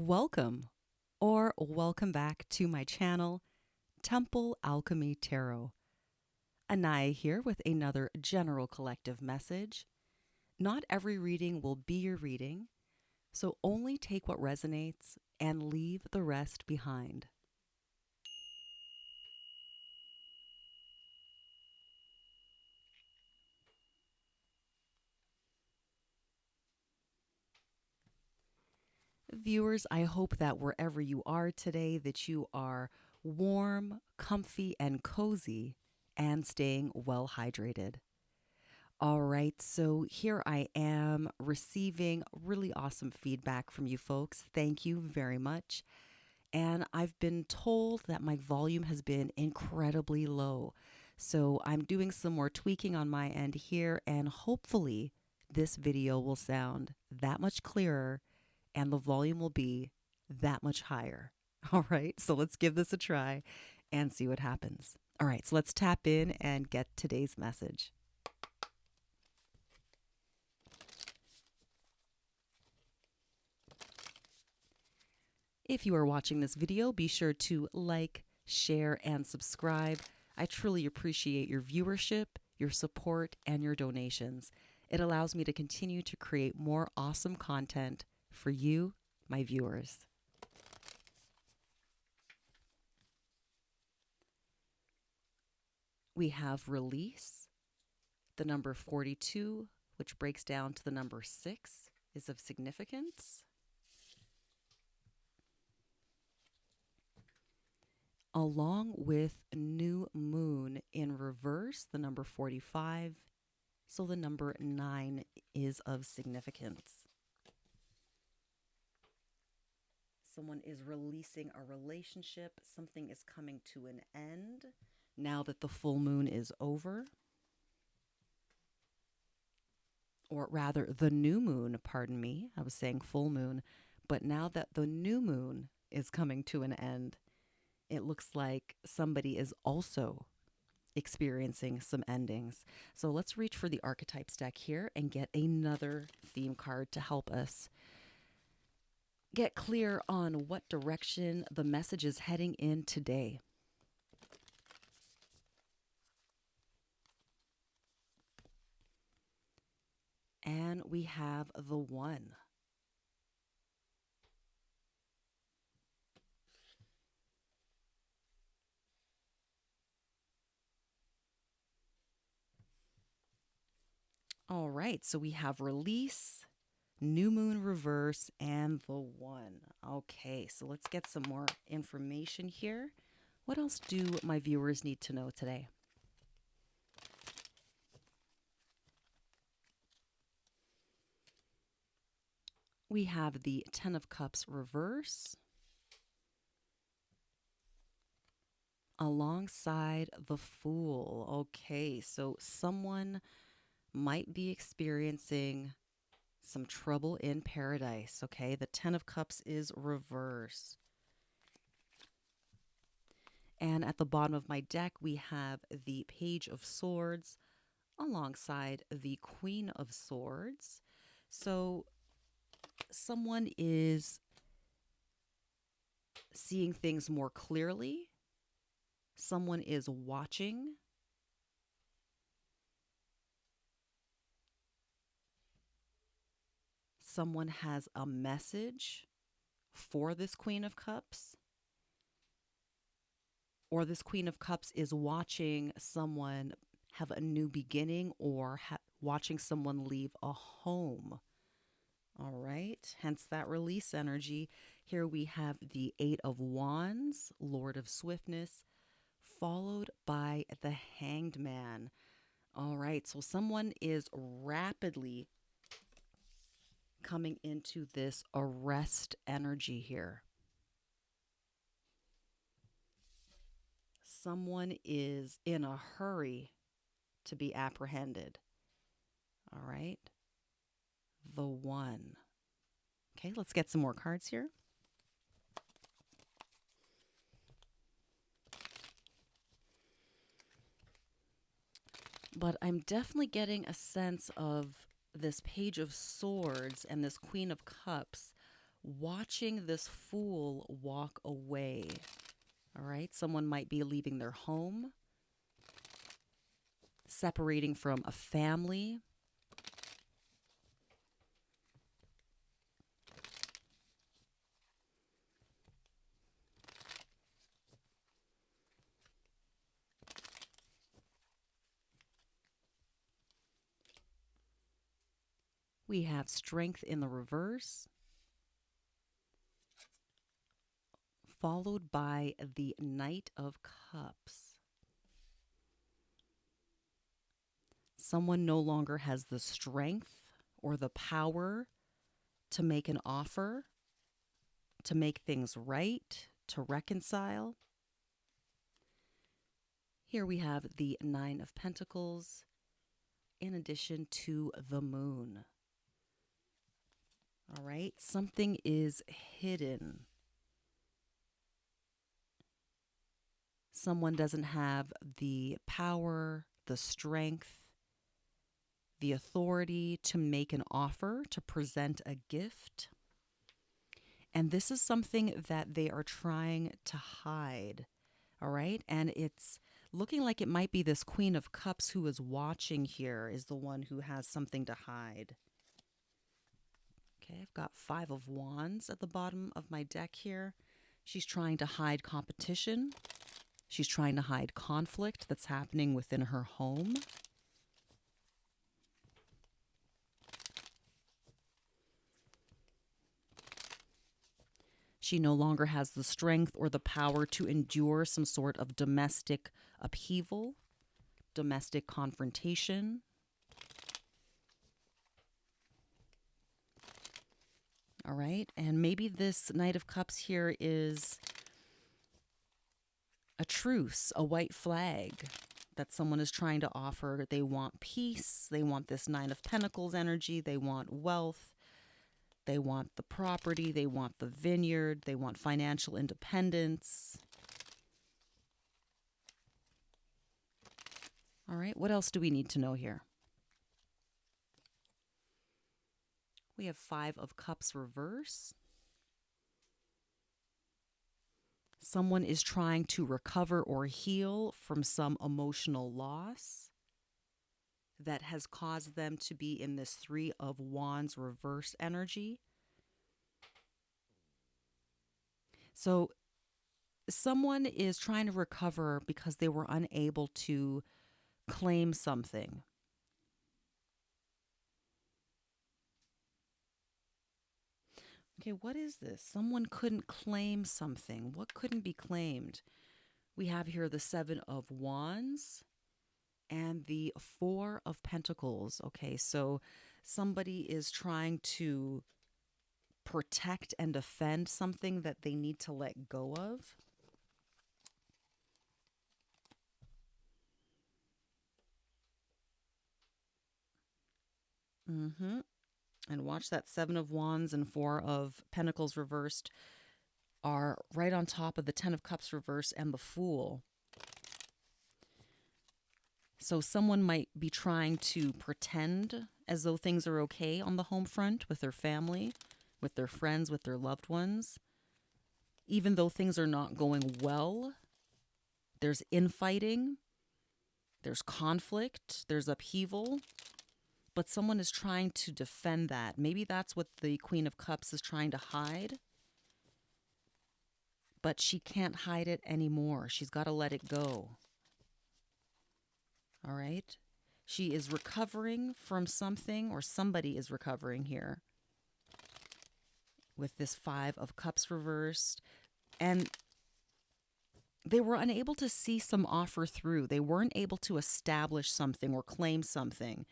Welcome or welcome back to my channel, Temple Alchemy Tarot. Anaya here with another general collective message. Not every reading will be your reading, so only take what resonates and leave the rest behind. Viewers, I hope that wherever you are today, that you are warm, comfy, and cozy, and staying well hydrated. All right, so here I am receiving really awesome feedback from you folks. Thank you very much. And I've been told that my volume has been incredibly low. So I'm doing some more tweaking on my end here, and hopefully this video will sound that much clearer and the volume will be that much higher. All right, so let's give this a try and see what happens. All right, so let's tap in and get today's message. If you are watching this video, be sure to like, share, and subscribe. I truly appreciate your viewership, your support, and your donations. It allows me to continue to create more awesome content for you, my viewers. We have release. The number 42, which breaks down to the number 6, is of significance. Along with new moon in reverse, the number 45. So the number 9 is of significance. Someone is releasing a relationship. Something is coming to an end now that the full moon is over. Or rather, the new moon, pardon me. I was saying full moon. But now that the new moon is coming to an end, it looks like somebody is also experiencing some endings. So let's reach for the archetypes deck here and get another theme card to help us get clear on what direction the message is heading in today. And we have the 1. All right, so we have release, new moon reverse, and the 1. Okay, so let's get some more information here. What else do my viewers need to know today? We have the 10 of Cups reverse alongside the Fool. Okay, so someone might be experiencing some trouble in paradise. Okay, the 10 of Cups is reverse. And at the bottom of my deck, we have the Page of Swords alongside the Queen of Swords. So someone is seeing things more clearly. Someone is watching. Someone has a message for this Queen of Cups. Or this Queen of Cups is watching someone have a new beginning or watching someone leave a home. All right, hence that release energy. Here we have the 8 of Wands, Lord of Swiftness, followed by the Hanged Man. All right, so someone is rapidly coming into this arrest energy here. Someone is in a hurry to be apprehended. All right, the 1. Okay, let's get some more cards here. But I'm definitely getting a sense of this Page of Swords and this Queen of Cups watching this Fool walk away. All right, someone might be leaving their home, separating from a family. We have Strength in the reverse, followed by the Knight of Cups. Someone no longer has the strength or the power to make an offer, to make things right, to reconcile. Here we have the Nine of Pentacles in addition to the Moon. All right, something is hidden. Someone doesn't have the power, the strength, the authority to make an offer, to present a gift. And this is something that they are trying to hide. All right, and it's looking like it might be this Queen of Cups who is watching here is the one who has something to hide. Okay, I've got Five of Wands at the bottom of my deck here. She's trying to hide competition. She's trying to hide conflict that's happening within her home. She no longer has the strength or the power to endure some sort of domestic upheaval, domestic confrontation. All right, and maybe this Knight of Cups here is a truce, a white flag that someone is trying to offer. They want peace. They want this Nine of Pentacles energy. They want wealth. They want the property. They want the vineyard. They want financial independence. All right, what else do we need to know here? We have Five of Cups reverse. Someone is trying to recover or heal from some emotional loss that has caused them to be in this Three of Wands reverse energy. So someone is trying to recover because they were unable to claim something. Okay, what is this? Someone couldn't claim something. What couldn't be claimed? We have here the Seven of Wands and the Four of Pentacles. Okay, so somebody is trying to protect and defend something that they need to let go of. And watch that Seven of Wands and Four of Pentacles reversed are right on top of the Ten of Cups reverse and the Fool. So someone might be trying to pretend as though things are okay on the home front with their family, with their friends, with their loved ones. Even though things are not going well, there's infighting, there's conflict, there's upheaval. But someone is trying to defend that. Maybe that's what the Queen of Cups is trying to hide. But she can't hide it anymore. She's got to let it go. All right? She is recovering from something, or somebody is recovering here with this Five of Cups reversed. And they were unable to see some offer through. They weren't able to establish something or claim something.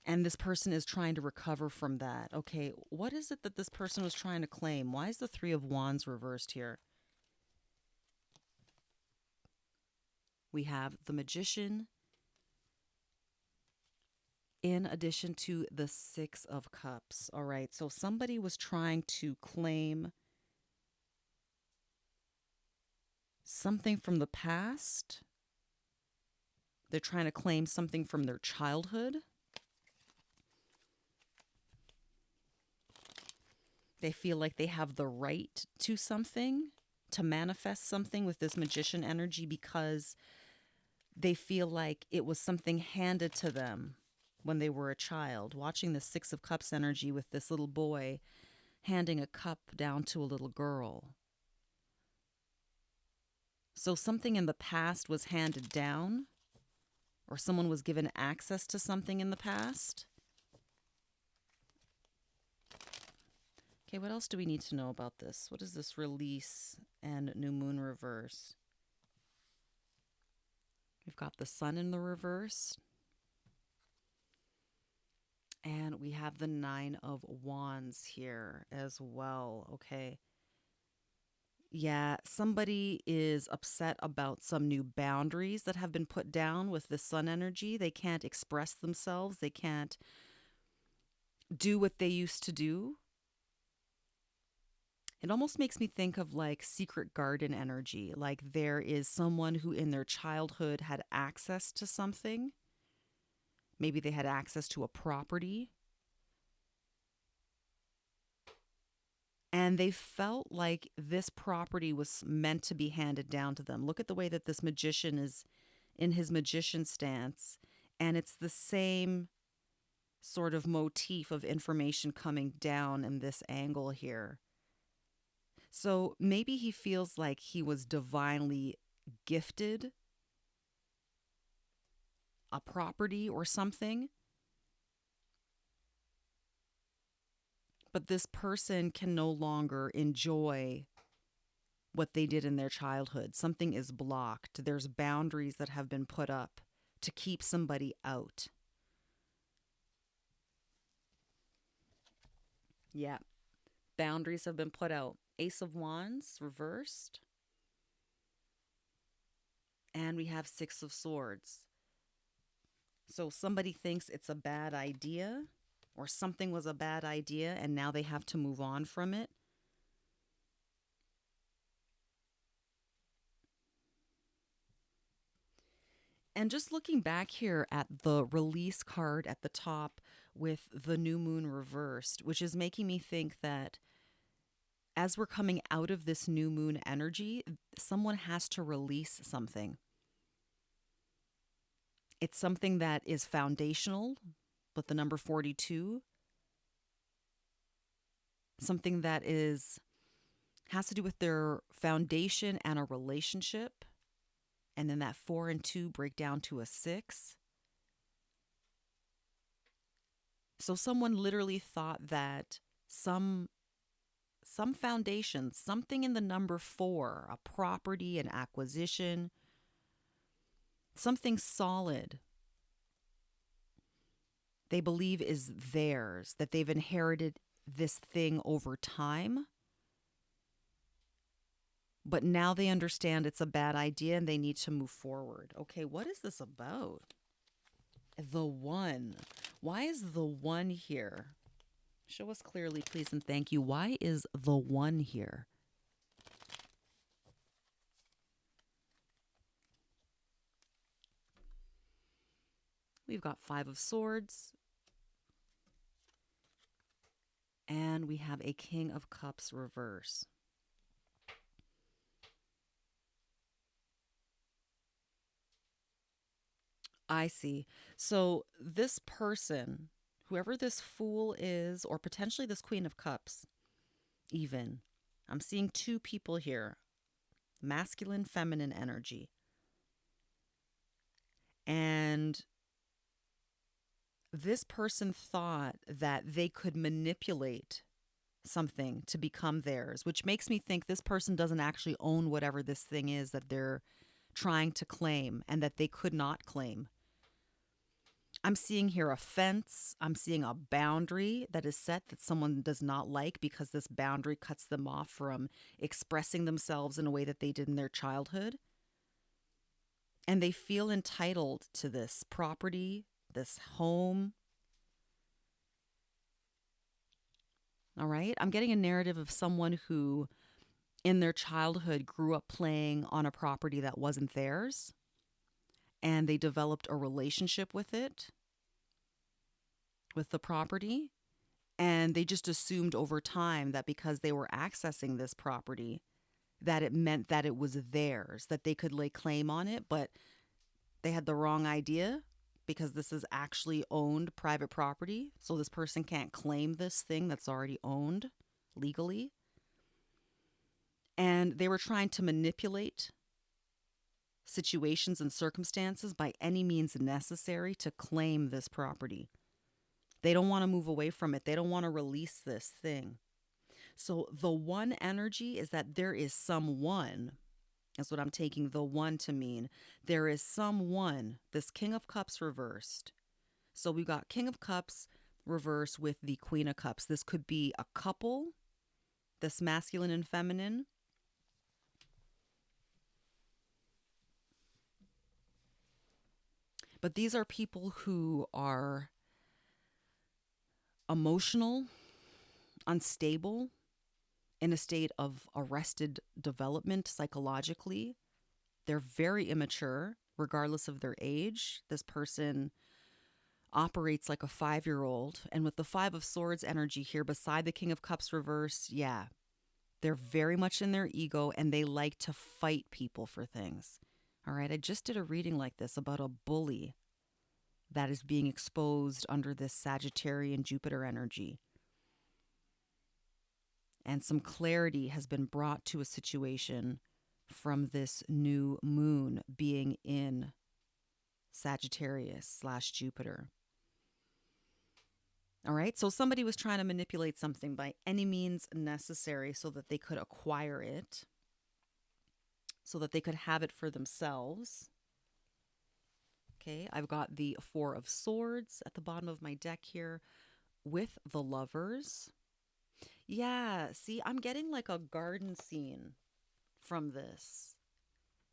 And this person is trying to recover from that. Okay, what is it that this person was trying to claim? Why is the Three of Wands reversed here? We have the Magician in addition to the Six of Cups. All right, so somebody was trying to claim something from the past. They're trying to claim something from their childhood. They feel like they have the right to something, to manifest something with this magician energy because they feel like it was something handed to them when they were a child. Watching the Six of Cups energy with this little boy handing a cup down to a little girl. So something in the past was handed down, or someone was given access to something in the past. Okay, what else do we need to know about this? What is this release and new moon reverse? We've got the sun in the reverse. And we have the Nine of Wands here as well. Okay. Yeah, somebody is upset about some new boundaries that have been put down with the sun energy. They can't express themselves. They can't do what they used to do. It almost makes me think of like secret garden energy. Like there is someone who in their childhood had access to something. Maybe they had access to a property. And they felt like this property was meant to be handed down to them. Look at the way that this magician is in his magician stance. And it's the same sort of motif of information coming down in this angle here. So maybe he feels like he was divinely gifted a property or something. But this person can no longer enjoy what they did in their childhood. Something is blocked. There's boundaries that have been put up to keep somebody out. Yeah. Boundaries have been put out. Ace of Wands reversed. And we have Six of Swords. So somebody thinks it's a bad idea or something was a bad idea and now they have to move on from it. And just looking back here at the release card at the top with the new moon reversed, which is making me think that as we're coming out of this new moon energy, someone has to release something. It's something that is foundational, with the number 42. Something that has to do with their foundation and a relationship. And then that 4 and 2 break down to a 6. So someone literally thought that some foundation, something in the number 4, a property, an acquisition, something solid, they believe is theirs, that they've inherited this thing over time. But now they understand it's a bad idea and they need to move forward. Okay, what is this about? The One. Why is the One here? Show us clearly, please, and thank you. Why is the One here? We've got Five of Swords. And we have a King of Cups reverse. I see. So this person, whoever this Fool is, or potentially this Queen of Cups, even, I'm seeing two people here. Masculine, feminine energy. And this person thought that they could manipulate something to become theirs, which makes me think this person doesn't actually own whatever this thing is that they're trying to claim and that they could not claim. I'm seeing here a fence. I'm seeing a boundary that is set that someone does not like because this boundary cuts them off from expressing themselves in a way that they did in their childhood. And they feel entitled to this property, this home. All right. I'm getting a narrative of someone who in their childhood grew up playing on a property that wasn't theirs. And they developed a relationship with it, with the property. And they just assumed over time that because they were accessing this property, that it meant that it was theirs, that they could lay claim on it. But they had the wrong idea, because this is actually owned private property. So this person can't claim this thing that's already owned legally. And they were trying to manipulate situations and circumstances by any means necessary to claim this property. They don't want to move away from it. They don't want to release this thing. So the one energy is that there is someone. That's what I'm taking the one to mean. There is someone, this King of Cups reversed. So we got King of Cups reversed with the Queen of Cups. This could be a couple, this masculine and feminine. But these are people who are emotional, unstable, in a state of arrested development psychologically. They're very immature, regardless of their age. This person operates like a 5-year-old. And with the Five of Swords energy here beside the King of Cups reverse, yeah, they're very much in their ego and they like to fight people for things. All right, I just did a reading like this about a bully that is being exposed under this Sagittarian Jupiter energy. And some clarity has been brought to a situation from this new moon being in Sagittarius / Jupiter. All right, so somebody was trying to manipulate something by any means necessary so that they could acquire it, so that they could have it for themselves. Okay, I've got the Four of Swords at the bottom of my deck here with the Lovers. Yeah, see, I'm getting like a garden scene from this.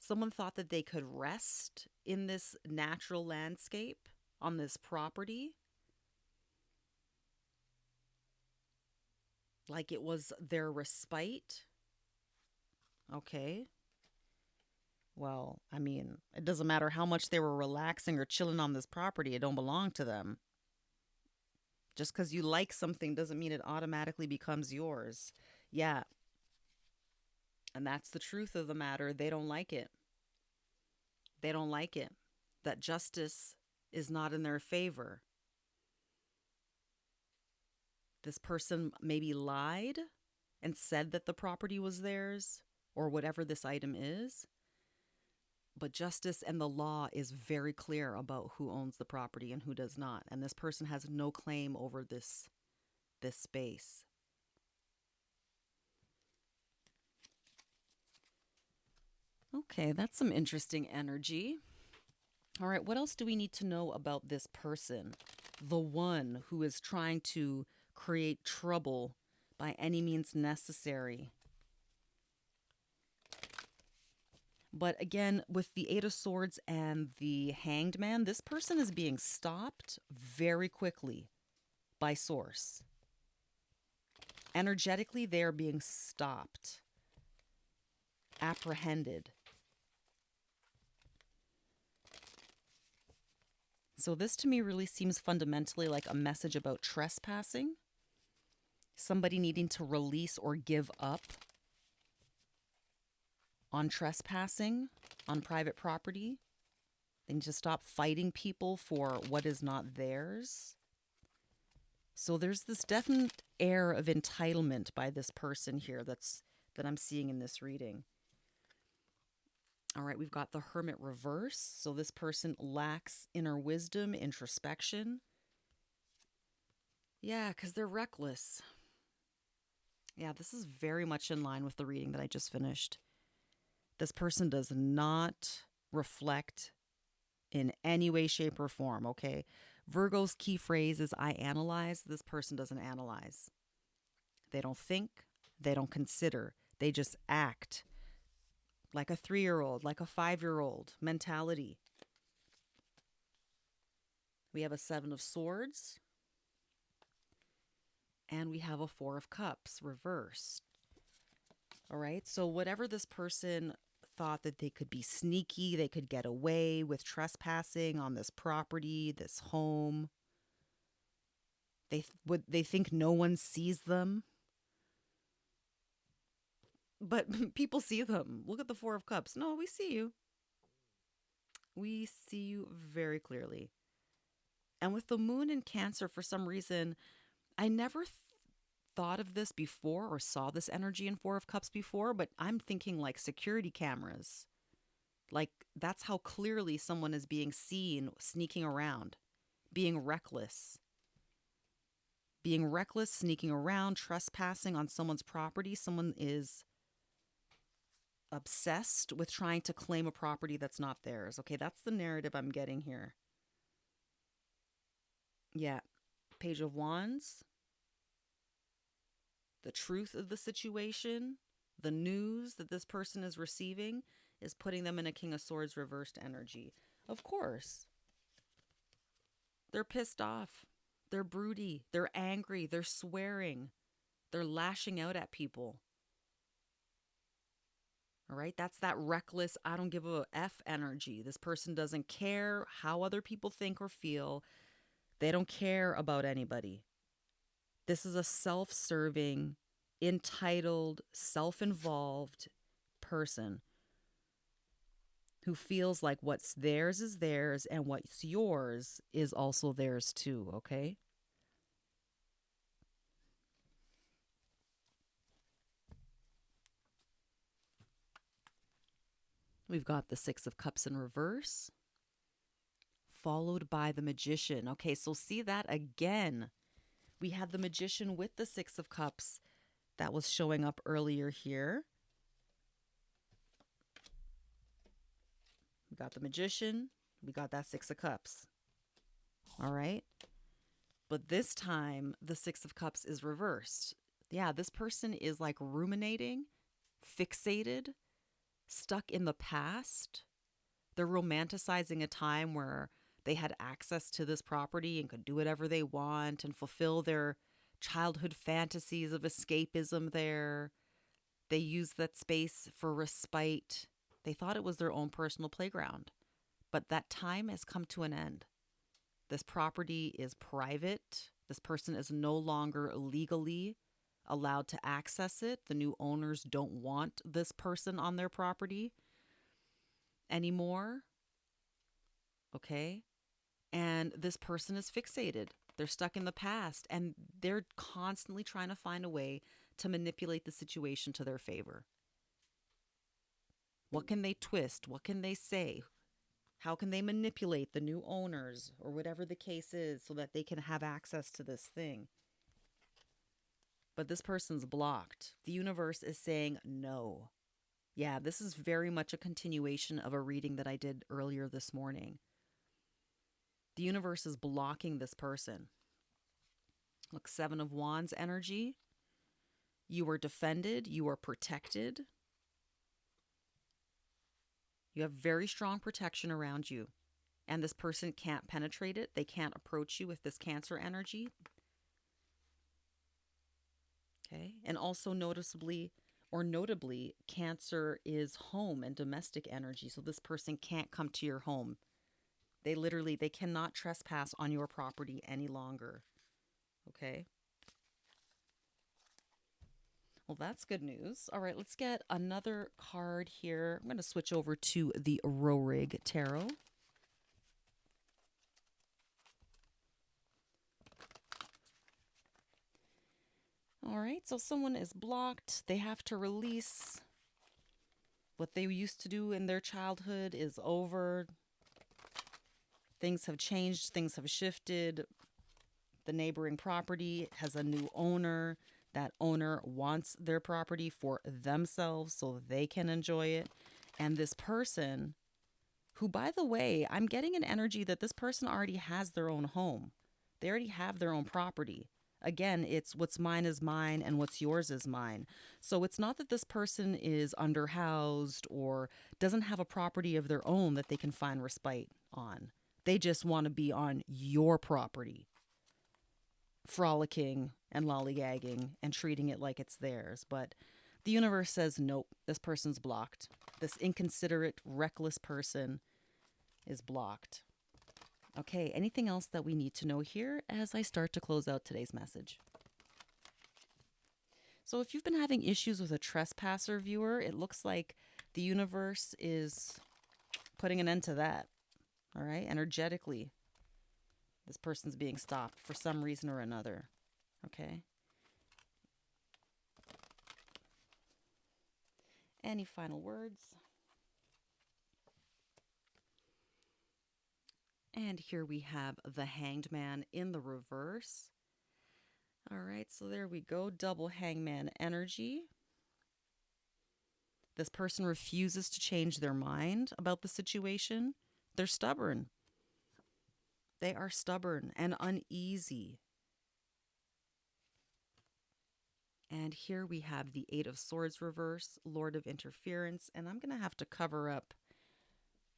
Someone thought that they could rest in this natural landscape on this property, like it was their respite. Okay. Well, I mean, it doesn't matter how much they were relaxing or chilling on this property. It don't belong to them. Just because you like something doesn't mean it automatically becomes yours. Yeah. And that's the truth of the matter. They don't like it. They don't like it. That justice is not in their favor. This person maybe lied and said that the property was theirs or whatever this item is. But justice and the law is very clear about who owns the property and who does not. And this person has no claim over this space. Okay, that's some interesting energy. All right, what else do we need to know about this person? The one who is trying to create trouble by any means necessary. But again, with the Eight of Swords and the Hanged Man, this person is being stopped very quickly by Source. Energetically, they are being stopped, apprehended. So this to me really seems fundamentally like a message about trespassing. Somebody needing to release or give up on trespassing on private property. They need to stop fighting people for what is not theirs. So there's this definite air of entitlement by this person here that I'm seeing in this reading. All right, we've got the Hermit reverse. So this person lacks inner wisdom, introspection. Yeah, because they're reckless. Yeah, this is very much in line with the reading that I just finished. This person does not reflect in any way, shape, or form, okay? Virgo's key phrase is I analyze. This person doesn't analyze. They don't think. They don't consider. They just act like a 3-year-old, like a 5-year-old mentality. We have a 7 of Swords. And we have a 4 of Cups reversed. All right, so whatever this person thought that they could be sneaky, they could get away with trespassing on this property, this home, They think no one sees them. But people see them. Look at the Four of Cups. No, we see you. We see you very clearly. And with the moon in Cancer, for some reason, I never thought of this before or saw this energy in Four of Cups before, but I'm thinking like security cameras. Like that's how clearly someone is being seen sneaking around, being reckless. Being reckless, sneaking around, trespassing on someone's property. Someone is obsessed with trying to claim a property that's not theirs. Okay, that's the narrative I'm getting here. Yeah. Page of Wands. The truth of the situation, the news that this person is receiving is putting them in a King of Swords reversed energy. Of course. They're pissed off. They're broody. They're angry. They're swearing. They're lashing out at people. All right, that's that reckless, I don't give a F energy. This person doesn't care how other people think or feel. They don't care about anybody. This is a self-serving, entitled, self-involved person who feels like what's theirs is theirs and what's yours is also theirs too, okay? We've got the Six of Cups in reverse, followed by the Magician. Okay, so see that again. We had the Magician with the Six of Cups that was showing up earlier here. We got the Magician. We got that Six of Cups. All right. But this time, the Six of Cups is reversed. Yeah, this person is like ruminating, fixated, stuck in the past. They're romanticizing a time where they had access to this property and could do whatever they want and fulfill their childhood fantasies of escapism there. They used that space for respite. They thought it was their own personal playground. But that time has come to an end. This property is private. This person is no longer legally allowed to access it. The new owners don't want this person on their property anymore. Okay? And this person is fixated. They're stuck in the past and they're constantly trying to find a way to manipulate the situation to their favor. What can they twist? What can they say? How can they manipulate the new owners or whatever the case is so that they can have access to this thing? But this person's blocked. The universe is saying no. Yeah, this is very much a continuation of a reading that I did earlier this morning. The universe is blocking this person. Look, Seven of Wands energy. You are defended. You are protected. You have very strong protection around you. And this person can't penetrate it. They can't approach you with this Cancer energy. Okay. And also notably, Cancer is home and domestic energy. So this person can't come to your home. They cannot trespass on your property any longer. Okay. Well, that's good news. All right, let's get another card here. I'm going to switch over to the Rorig Tarot. All right, so someone is blocked. They have to release. What they used to do in their childhood is over. Things have changed. Things have shifted. The neighboring property has a new owner. That owner wants their property for themselves so they can enjoy it. And this person, who, by the way, I'm getting an energy that this person already has their own home. They already have their own property. Again, it's what's mine is mine and what's yours is mine. So it's not that this person is underhoused or doesn't have a property of their own that they can find respite on. They just want to be on your property, frolicking and lollygagging and treating it like it's theirs. But the universe says, nope, this person's blocked. This inconsiderate, reckless person is blocked. Okay, anything else that we need to know here as I start to close out today's message? So if you've been having issues with a trespasser, viewer, it looks like the universe is putting an end to that. All right, energetically, this person's being stopped for some reason or another. Okay. Any final words? And here we have the Hanged Man in the reverse. All right, so there we go. Double Hangman energy. This person refuses to change their mind about the situation. They're stubborn. They are stubborn and uneasy. And here we have the Eight of Swords reverse, Lord of Interference. And I'm going to have to cover up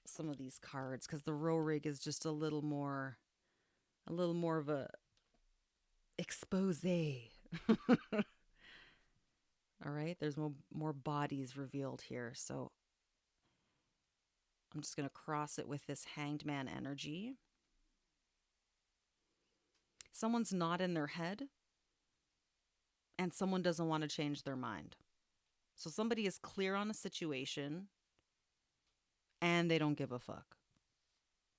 some of these cards because the row rig is just a little more of a expose. All right, there's more bodies revealed here. So I'm just going to cross it with this Hanged Man energy. Someone's not in their head and someone doesn't want to change their mind. So somebody is clear on a situation and they don't give a fuck.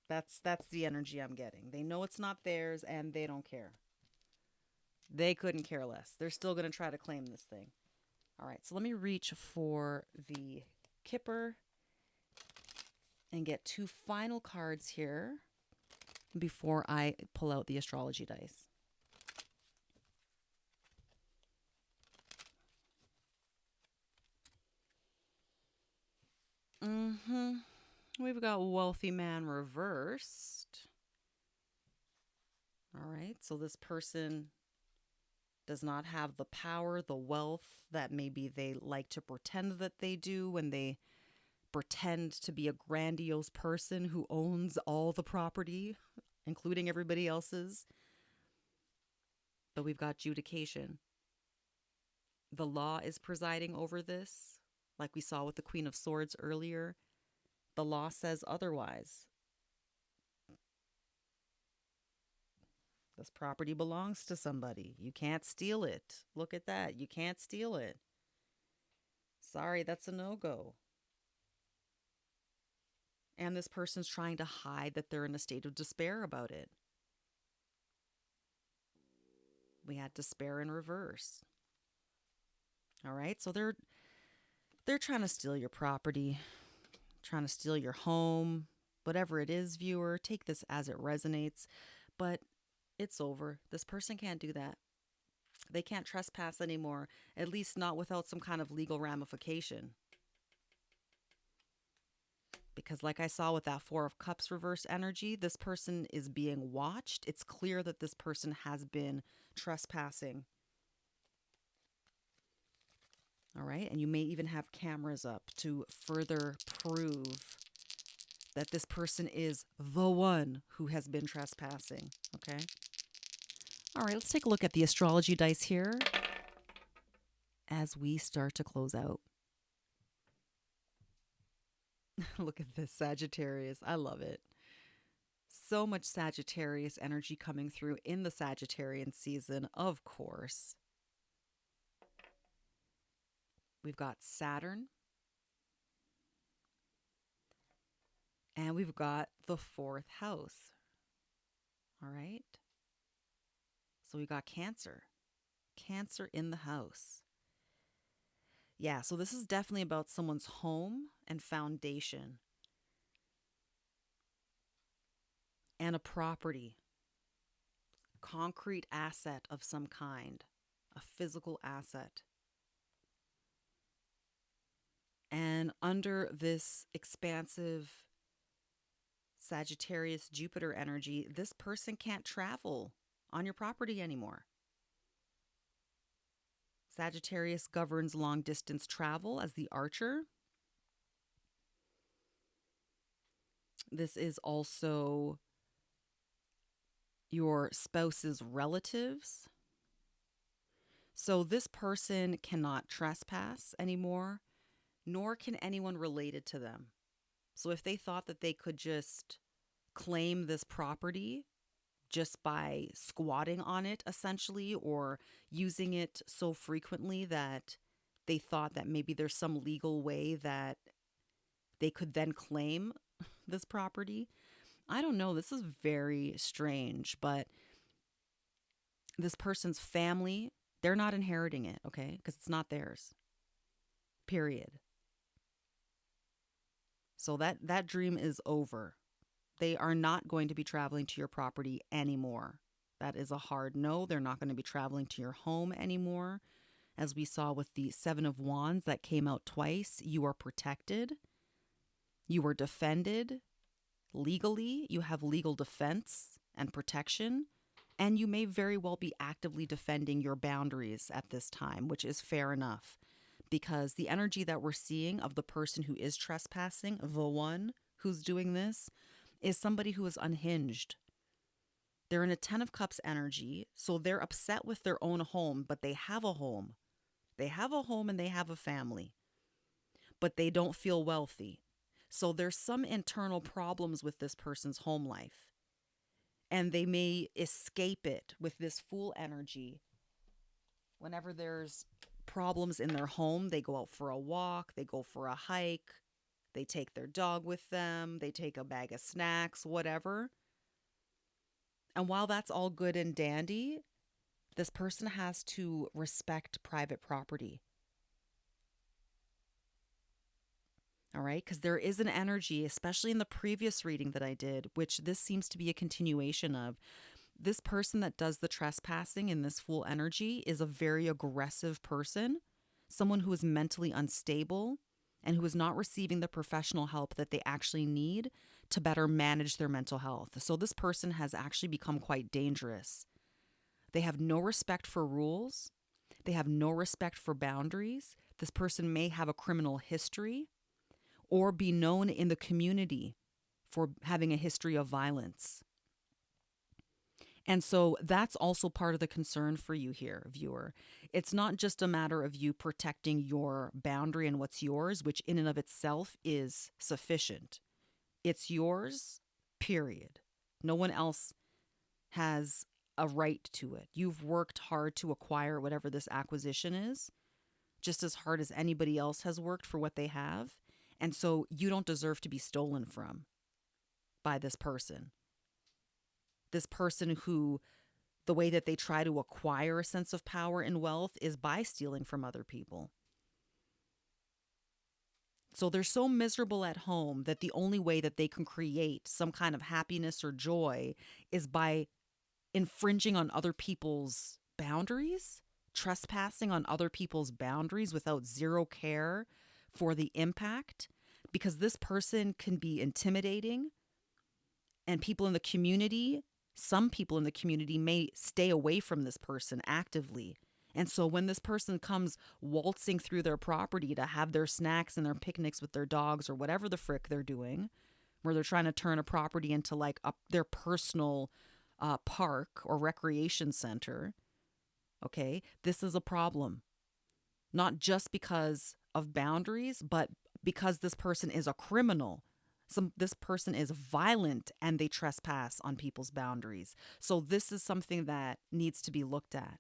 That's the energy I'm getting. They know it's not theirs and they don't care. They couldn't care less. They're still going to try to claim this thing. All right, so let me reach for the Kipper and get two final cards here before I pull out the astrology dice. We've got Wealthy Man reversed. All right, so this person does not have the power, the wealth that maybe they like to pretend that they do when they pretend to be a grandiose person who owns all the property, including everybody else's. But we've got judication. The law is presiding over this, like we saw with the Queen of Swords earlier. The law says otherwise. This property belongs to somebody. You can't steal it. Look at that. You can't steal it. Sorry, that's a no-go. And this person's trying to hide that they're in a state of despair about it. We had despair in reverse. All right, so they're trying to steal your property, trying to steal your home, whatever it is, viewer. Take this as it resonates, but it's over. This person can't do that. They can't trespass anymore, at least not without some kind of legal ramification. Because like I saw with that Four of Cups reverse energy, this person is being watched. It's clear that this person has been trespassing. All right, and you may even have cameras up to further prove that this person is the one who has been trespassing, okay? All right, let's take a look at the astrology dice here as we start to close out. Look at this, Sagittarius. I love it. So much Sagittarius energy coming through in the Sagittarian season, of course. We've got Saturn. And we've got the fourth house. All right. So we got Cancer. Cancer in the house. Yeah, so this is definitely about someone's home and foundation. And a property. Concrete asset of some kind. A physical asset. And under this expansive Sagittarius Jupiter energy, this person can't travel on your property anymore. Sagittarius governs long distance travel as the Archer. This is also your spouse's relatives. So this person cannot trespass anymore, nor can anyone related to them. So if they thought that they could just claim this property just by squatting on it, essentially, or using it so frequently that they thought that maybe there's some legal way that they could then claim this property. I don't know. This is very strange, but this person's family, they're not inheriting it, okay? Because it's not theirs. Period. So that dream is over. They are not going to be traveling to your property anymore. That is a hard no. They're not going to be traveling to your home anymore. As we saw with the Seven of Wands that came out twice, you are protected. You are defended legally. You have legal defense and protection. And you may very well be actively defending your boundaries at this time, which is fair enough. Because the energy that we're seeing of the person who is trespassing, the one who's doing this, is somebody who is unhinged. They're in a 10 of Cups energy, so they're upset with their own home, but they have a home. They have a home and they have a family, but they don't feel wealthy. So there's some internal problems with this person's home life, and they may escape it with this Fool energy. Whenever there's problems in their home, they go out for a walk, they go for a hike, they take their dog with them, they take a bag of snacks, whatever. And while that's all good and dandy, this person has to respect private property. All right? Because there is an energy, especially in the previous reading that I did, which this seems to be a continuation of. This person that does the trespassing in this Fool energy is a very aggressive person, someone who is mentally unstable and who is not receiving the professional help that they actually need to better manage their mental health. So this person has actually become quite dangerous. They have no respect for rules. They have no respect for boundaries. This person may have a criminal history or be known in the community for having a history of violence. And so that's also part of the concern for you here, viewer. It's not just a matter of you protecting your boundary and what's yours, which in and of itself is sufficient. It's yours, period. No one else has a right to it. You've worked hard to acquire whatever this acquisition is, just as hard as anybody else has worked for what they have. And so you don't deserve to be stolen from by this person. This person who, the way that they try to acquire a sense of power and wealth is by stealing from other people. So they're so miserable at home that the only way that they can create some kind of happiness or joy is by infringing on other people's boundaries, trespassing on other people's boundaries without zero care for the impact, because this person can be intimidating, and people in the community, some people in the community may stay away from this person actively. And so when this person comes waltzing through their property to have their snacks and their picnics with their dogs or whatever the frick they're doing, where they're trying to turn a property into like their personal park or recreation center, okay, this is a problem. Not just because of boundaries, but because this person is a criminal. This person is violent and they trespass on people's boundaries. So this is something that needs to be looked at.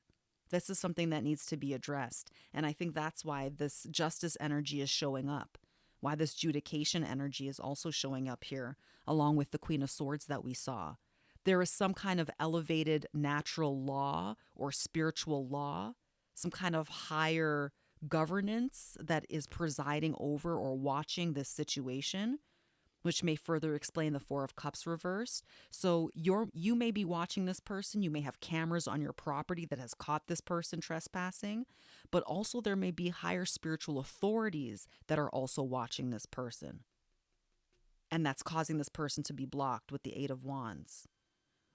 This is something that needs to be addressed. And I think that's why this justice energy is showing up, why this judication energy is also showing up here, along with the Queen of Swords that we saw. There is some kind of elevated natural law or spiritual law, some kind of higher governance that is presiding over or watching this situation, which may further explain the Four of Cups reversed. So you may be watching this person. You may have cameras on your property that has caught this person trespassing, but also there may be higher spiritual authorities that are also watching this person. And that's causing this person to be blocked with the Eight of Wands.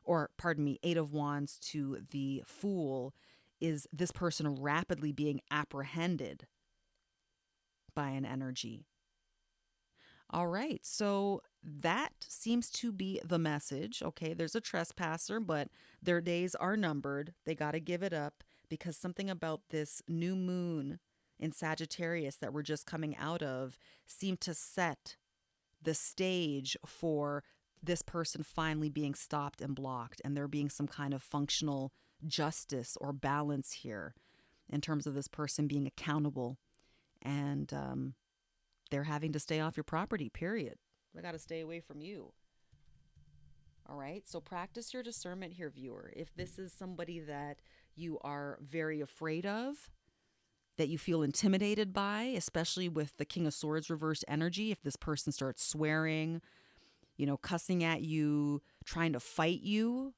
Or, pardon me, Eight of Wands to the Fool is this person rapidly being apprehended by an energy. All right, so that seems to be the message. Okay, there's a trespasser, but their days are numbered. They got to give it up, because something about this new moon in Sagittarius that we're just coming out of seemed to set the stage for this person finally being stopped and blocked, and there being some kind of functional justice or balance here in terms of this person being accountable, and they're having to stay off your property, period. They got to stay away from you. All right. So practice your discernment here, viewer. If this is somebody that you are very afraid of, that you feel intimidated by, especially with the King of Swords reversed energy, if this person starts swearing, cussing at you, trying to fight you,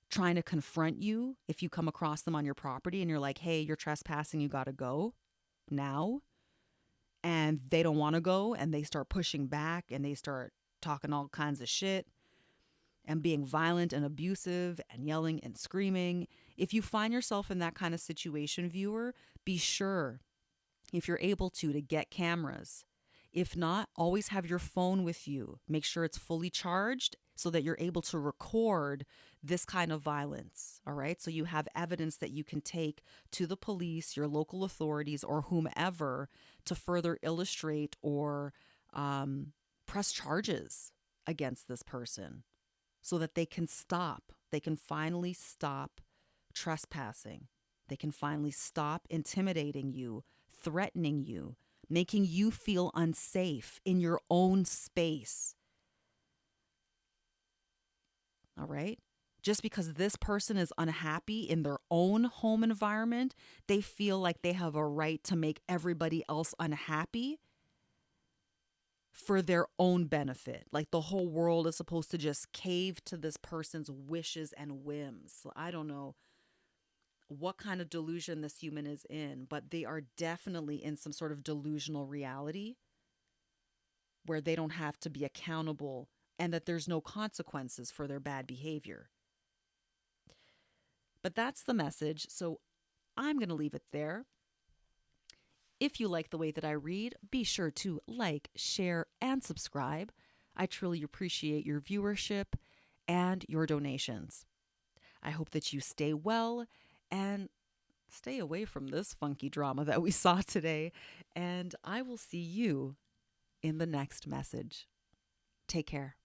trying to confront you, if you come across them on your property and you're like, hey, you're trespassing, you got to go now. And they don't want to go, and they start pushing back, and they start talking all kinds of shit and being violent and abusive and yelling and screaming. If you find yourself in that kind of situation, viewer, be sure, if you're able to get cameras. If not, always have your phone with you. Make sure it's fully charged so that you're able to record this kind of violence. All right. So you have evidence that you can take to the police, your local authorities, or whomever to further illustrate or press charges against this person so that they can stop. They can finally stop trespassing. They can finally stop intimidating you, threatening you, making you feel unsafe in your own space. All right? Just because this person is unhappy in their own home environment, they feel like they have a right to make everybody else unhappy for their own benefit. Like the whole world is supposed to just cave to this person's wishes and whims. So I don't know what kind of delusion this human is in, but they are definitely in some sort of delusional reality where they don't have to be accountable and that there's no consequences for their bad behavior. But that's the message, so I'm going to leave it there. If you like the way that I read, be sure to like, share, and subscribe. I truly appreciate your viewership and your donations. I hope that you stay well and stay away from this funky drama that we saw today. And I will see you in the next message. Take care.